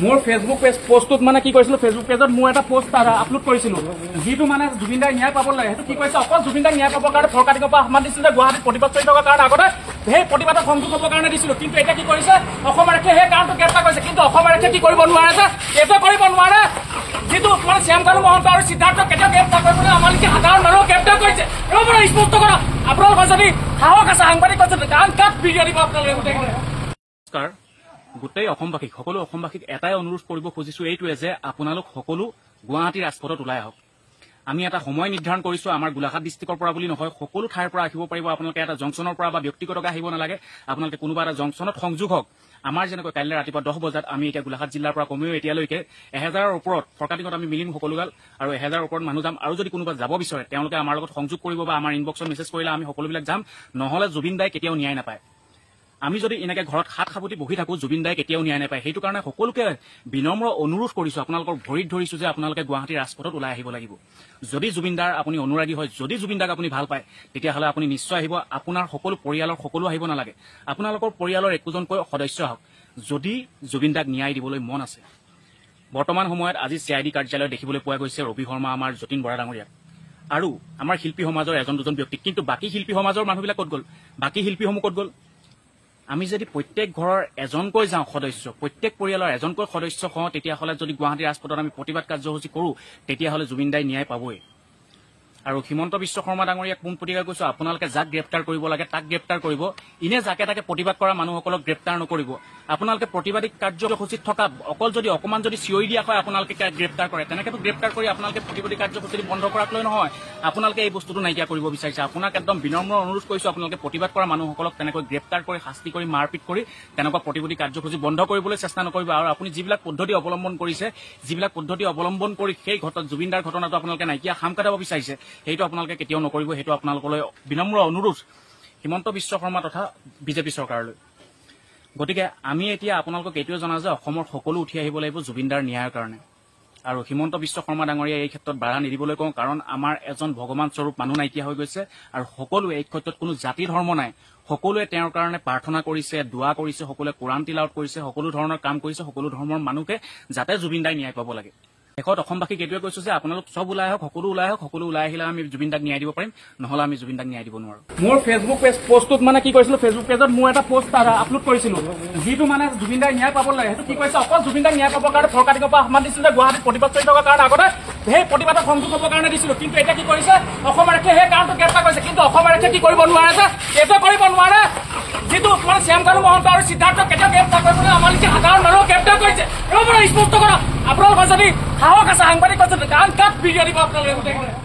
মোৰ ফেচবুক পোষ্টত মানে কি কৰিছিলো, ফেচবুক পেজত মোৰ এটা পোষ্ট আপলোড কৰিছিলো, যিটো মানে জুবিন দাই ন্যায় পাব লাগে। সেইটো কি কৰিছে, অকল জুবিন দাই ন্যায় পাবৰ কাৰণে ফৰকাটিঙৰ পৰা আহ্বান দিছিল যে গুৱাহাটীত প্ৰতিবাদ কৰি থকাৰ কাৰণে আগতে সেই প্ৰতিবাদত সংযোগ হ'বৰ কাৰণে দিছিলো। কিন্তু এতিয়া কি কৰিছে, অসম আৰক্ষীয়ে সেই কাৰণটো গ্ৰেপ্তাৰ কৰিছে। কিন্তু অসম আৰক্ষীয়ে কি কৰিব নোৱাৰে যে, এইটো কৰিব নোৱাৰে যিটো মানে শ্যামকানু মহন্ত আৰু সিদ্ধাৰ্থক কেতিয়াও গ্ৰেপ্তাৰ কৰিবলৈ আমালোকে সাধাৰণ মানুহক গ্ৰেপ্তাৰ কৰিছে। এইবোৰ স্পষ্ট কৰা আপোনালোকৰ যদি সাহস আছে, সাংবাদিক কাক ভিডিঅ' দিব আপোনালোকে গোটেই। গোটেই অসমবাসীক, সকলো অসমবাসীক এটাই অনুৰোধ কৰিব খুজিছো, এইটোৱে যে আপোনালোক সকলো গুৱাহাটীৰ ৰাজপথত ওলাই আহক। আমি এটা সময় নিৰ্ধাৰণ কৰিছো, আমাৰ গোলাঘাট ডিষ্ট্ৰিক্টৰ পৰা বুলি নহয়, সকলো ঠাইৰ পৰা আহিব পাৰিব। আপোনালোকে এটা জংচনৰ পৰা বা ব্যক্তিগতকৈ আহিব নালাগে, আপোনালোকে কোনোবা এটা জংচনত সংযোগ হওক। আমাৰ যেনেকৈ কাইলৈ ৰাতিপুৱা 10 বজাত আমি এতিয়া গোলাঘাট জিলাৰ পৰা কমেও এতিয়ালৈকে 1000ৰ ওপৰত ফৰকাটিঙত আমি মিলিম সকলোগাল, আৰু 1000ৰ ওপৰত মানুহ যাম। আৰু যদি কোনোবা যাব বিচাৰে তেওঁলোকে আমাৰ লগত সংযোগ কৰিব বা আমাৰ ইনবক্সত মেছেজ কৰিলে আমি সকলোবিলাক যাম। নহলে জুবিন দাই কেতিয়াও ন্যায় নাপায়। আমি যদি এনেকে ঘৰত হাত সাবটি বহি থাকো, জুবিন দাই কেতিয়াও ন্যায় নাপায়। সেইটো কাৰণে সকলোকে বিনম্ৰ অনুৰোধ কৰিছো, আপোনালোকৰ ভৰিত ধৰিছো যে আপোনালোকে গুৱাহাটীৰ ৰাজপথত ওলাই আহিব লাগিব। যদি জুবিন দাৰ আপুনি অনুৰাগী হয়, যদি জুবিন দাক আপুনি ভাল পায়, তেতিয়াহ'লে আপুনি নিশ্চয় আহিব। আপোনাৰ সকলো পৰিয়ালৰ সকলো আহিব নালাগে, আপোনালোকৰ পৰিয়ালৰ একোজনকৈ সদস্য হওক। যদি জুবিন দাক ন্যায় দিবলৈ মন আছে, বৰ্তমান সময়ত আজি CID কাৰ্যালয়ত দেখিবলৈ পোৱা গৈছে ৰবি শৰ্মা, আমাৰ যতীন বৰা ডাঙৰীয়াক আৰু আমাৰ শিল্পী সমাজৰ এজন দুজন ব্যক্তিক। কিন্তু বাকী শিল্পী সমাজৰ মানুহবিলাক ক'ত গ'ল? বাকী শিল্পীসমূহ ক'ত গ'ল? আমি যদি প্ৰত্যেক ঘৰৰ এজনকৈ যাওঁ সদস্য, প্ৰত্যেক পৰিয়ালৰ এজনকৈ সদস্য হওঁ, তেতিয়াহ'লে যদি গুৱাহাটীৰ ৰাজপথত আমি প্ৰতিবাদ কাৰ্যসূচী কৰোঁ, তেতিয়াহ'লে জুবিন দাই ন্যায় পাবই। আৰু হিমন্ত বিশ্ব শৰ্মা ডাঙৰীয়াক পোনপটীয়াকৈ কৈছো, আপোনালোকে যাক গ্ৰেপ্তাৰ কৰিব লাগে তাক গ্ৰেপ্তাৰ কৰিব। ইনে যাকে তাকে প্ৰতিবাদ কৰা মানুহসকলক গ্ৰেপ্তাৰ নকৰিব। আপোনালোকে প্ৰতিবাদী কাৰ্যসূচীত থকা অকল যদি অকণমান যদি চিঞৰি দিয়া হয় আপোনালোকে গ্ৰেপ্তাৰ কৰে, তেনেকেতো গ্ৰেপ্তাৰ কৰি আপোনালোকে প্ৰতিবাদী কাৰ্যসূচী বন্ধ কৰাক লৈ নহয়, আপোনালোকে এই বস্তুটো নাইকিয়া কৰিব বিচাৰিছে। আপোনাক একদম বিনম্ৰ অনুৰোধ কৰিছো, আপোনালোকে প্ৰতিবাদ কৰা মানুহসকলক তেনেকৈ গ্ৰেপ্তাৰ কৰি শাস্তি কৰি মাৰপিট কৰি তেনেকুৱা প্ৰতিবাদী কাৰ্যসূচী বন্ধ কৰিবলৈ চেষ্টা নকৰিব। আৰু আপুনি যিবিলাক পদ্ধতি অৱলম্বন কৰিছে, যিবিলাক পদ্ধতি অৱলম্বন কৰি সেই জুবিন দাৰ ঘটনাটো আপোনালোকে নাইকিয়া খাম কাটাব বিচাৰিছে, সেইটো আপোনালোকে কেতিয়াও নকৰিব। সেইটো আপোনালোকলৈ বিনম্ৰ অনুৰোধ হিমন্ত বিশ্ব শৰ্মা তথা বিজেপি চৰকাৰলৈ। গতিকে আমি এতিয়া আপোনালোকক এইটোৱে জনাওঁ যে অসমৰ সকলো উঠি আহিব লাগিব জুবিন দাৰ ন্যায়ৰ কাৰণে। আৰু হিমন্ত বিশ্ব শৰ্মা ডাঙৰীয়াই এই ক্ষেত্ৰত বাধা নিদিবলৈ কওঁ, কাৰণ আমাৰ এজন ভগৱান স্বৰূপ মানুহ নাইকিয়া হৈ গৈছে। আৰু সকলোৱে এই ক্ষেত্ৰত কোনো জাতি ধৰ্ম নাই, সকলোৱে তেওঁৰ কাৰণে প্ৰাৰ্থনা কৰিছে, দোৱা কৰিছে, সকলোৱে কোৰাণ তিলাৱত কৰিছে, সকলো ধৰণৰ কাম কৰিছে, সকলো ধৰ্মৰ মানুহকে যাতে জুবিন দাই ন্যায় পাব লাগে। শেষত অসমবাসীক এইটোৱে কৈছো যে আপোনালোক চব ওলাই আহক, সকলো ওলাই আহক, সকলো ওলাই আহিলে আমি জুবিন দাক ন্যায় দিব পাৰিম, নহলে আমি জুবিন দাক ন্যায় দিব নোৱাৰো। মোৰ ফেচবুক পোষ্টত মানে কি কৰিছিলো, ফেচবুক পেজত মোৰ এটা পোষ্ট আপলোড কৰিছিলো, যিটো মানে জুবিন দাই ন্যায় পাব লাগে। সেইটো কি কৰিছে, অকল জুবিন দাই ন্যায় পাবৰ কাৰণে ফৰকাটিঙৰ পৰা আহ্বান দিছিল যে গুৱাহাটীত প্ৰতিবাদ কৰি থকাৰ কাৰণে আগতে সেই প্ৰতিবাদত সংযোগ হ'বৰ কাৰণে দিছিলো। কিন্তু এতিয়া কি কৰিছে, অসম আৰক্ষীয়ে সেই কাৰণটো গ্ৰেপ্তাৰ কৰিছে। কিন্তু অসম আৰক্ষীয়ে কি কৰিব নোৱাৰে যে, এইটো কৰিব নোৱাৰে যিটো মানে শ্যামকানু মহন্ত আৰু সিদ্ধাৰ্থক কেতিয়াও গ্ৰেপ্তাৰ কৰিবলৈ আমালোকে সাধাৰণ মানুহক গ্ৰেপ্তাৰ কৰিছে। এইবোৰ স্পষ্ট কৰা আপোনালোকৰ যদি সাহস আছে, সাংবাদিক কাক ভিডিঅ' দিব আপোনালোকে গোটেই।